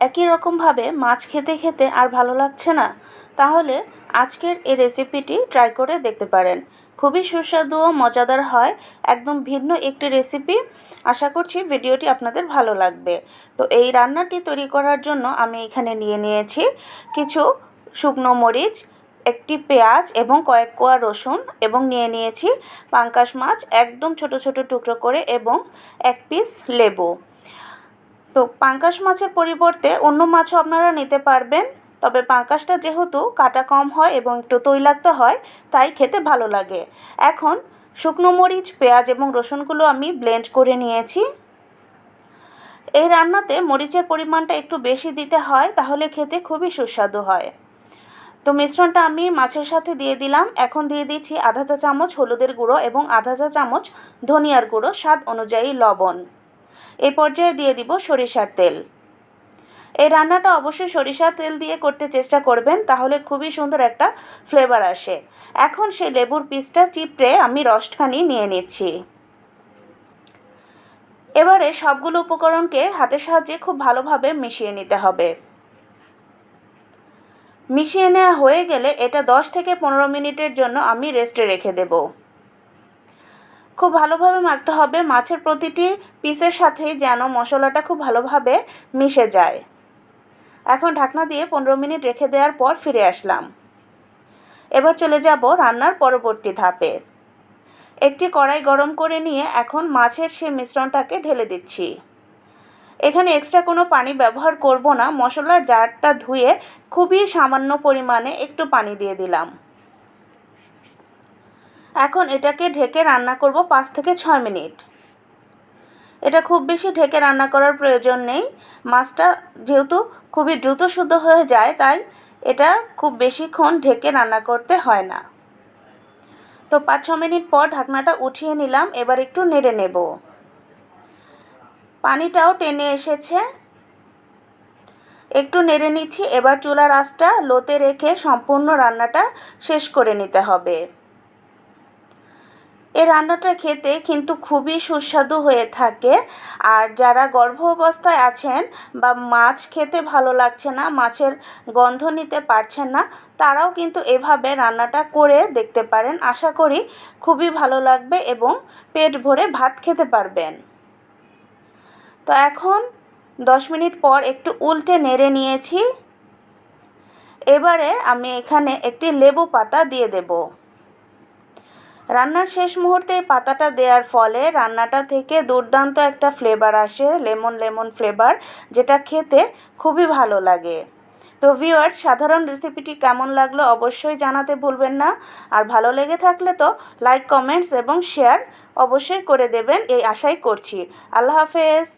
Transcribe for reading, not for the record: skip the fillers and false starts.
একই রকমভাবে মাছ খেতে খেতে আর ভালো লাগছে না, তাহলে আজকের এই রেসিপিটি ট্রাই করে দেখতে পারেন। খুবই সুস্বাদু ও মজাদার হয়, একদম ভিন্ন একটি রেসিপি। আশা করছি ভিডিওটি আপনাদের ভালো লাগবে। তো এই রান্নাটি তৈরি করার জন্য আমি এখানে নিয়ে নিয়েছি কিছু শুকনো মরিচ, একটি পেঁয়াজ এবং কয়েক কোয়া রসুন, এবং নিয়ে নিয়েছি পাঙ্গাস মাছ একদম ছোট ছোট টুকরো করে, এবং এক পিস লেবু। তো পাঙ্গাস মাছের পরিবর্তে অন্য মাছও আপনারা নিতে পারবেন, তবে পাঙ্গাসটা যেহেতু কাটা কম হয় এবং একটু তৈলাক্ত হয়, তাই খেতে ভালো লাগে। এখন শুকনো মরিচ, পেঁয়াজ এবং রসুনগুলো আমি ব্লেন্ড করে নিয়েছি। এই রান্নাতে মরিচের পরিমাণটা একটু বেশি দিতে হয়, তাহলে খেতে খুবই সুস্বাদু হয়। তো মিশ্রণটা আমি মাছের সাথে দিয়ে দিলাম। এখন দিয়ে দিচ্ছি আধা চা চামচ হলুদের গুঁড়ো এবং আধা চা চামচ ধনিয়ার গুঁড়ো, স্বাদ অনুযায়ী লবণ। এই পর্যায়ে দিয়ে দিব সরিষার তেল। এই রান্নাটা অবশ্যই সরিষার তেল দিয়ে করতে চেষ্টা করবেন, তাহলে খুবই সুন্দর একটা ফ্লেভার আসে। এখন সেই লেবুর পিসটা চিপড়ে আমি রসখানি নিয়ে নিচ্ছি। এবারে সবগুলো উপকরণকে হাতের সাহায্যে খুব ভালোভাবে মিশিয়ে নিতে হবে। মিশিয়ে নেওয়া হয়ে গেলে এটা 10 থেকে 15 মিনিটের জন্য আমি রেস্টে রেখে দেব। খুব ভালোভাবে মাখতে হবে, মাছের প্রতিটি পিসের সাথেই যেন মশলাটা খুব ভালোভাবে মিশে যায়। এখন ঢাকনা দিয়ে 15 মিনিট রেখে দেওয়ার পর ফিরে আসলাম। এবার চলে যাব রান্নার পরবর্তী ধাপে। একটি কড়াই গরম করে নিয়ে এখন মাছের সেই মিশ্রণটাকে ঢেলে দিচ্ছি। এখানে এক্সট্রা কোনো পানি ব্যবহার করব না, মশলার জারটা ধুয়ে খুবই সামান্য পরিমাণে একটু পানি দিয়ে দিলাম। এখন এটাকে ঢেকে রান্না করব 5 থেকে 6 মিনিট। এটা খুব বেশি ঢেকে রান্না করার প্রয়োজন নেই, মাছটা যেহেতু খুবই দ্রুত সিদ্ধ হয়ে যায়, তাই এটা খুব বেশিক্ষণ ঢেকে রান্না করতে হয় না। তো 5-6 মিনিট পর ঢাকনাটা উঠিয়ে নিলাম। এবার একটু নেড়ে নেব। পানিটাও টেনে এসেছে, একটু নেড়ে নিচ্ছি। এবার চুলার আঁচটা লোতে রেখে সম্পূর্ণ রান্নাটা শেষ করে নিতে হবে। এই রান্নাটা খেতে কিন্তু খুবই সুস্বাদু হয়ে থাকে। আর যারা গর্ভ অবস্থায় আছেন বা মাছ খেতে ভালো লাগছে না, মাছের গন্ধ নিতে পারছেন না, তারাও কিন্তু এভাবে রান্নাটা করে দেখতে পারেন। আশা করি খুবই ভালো লাগবে এবং পেট ভরে ভাত খেতে পারবেন। তো এখন 10 মিনিট পর একটু উল্টে নেড়ে নিয়েছি। এবারে আমি এখানে একটি লেবু পাতা দিয়ে দেব। রান্নার শেষ মুহূর্তে এই পাতাটা দেওয়ার ফলে রান্নাটা থেকে দুর্দান্ত একটা ফ্লেভার আসে, লেমন ফ্লেভার, যেটা খেতে খুবই ভালো লাগে। তো ভিউয়ার্স, সাধারণ রেসিপিটি কেমন লাগলো অবশ্যই জানাতে ভুলবেন না। আর ভালো লেগে থাকলে তো লাইক, কমেন্টস এবং শেয়ার অবশ্যই করে দেবেন, এই আশাই করছি। আল্লাহ হাফেজ।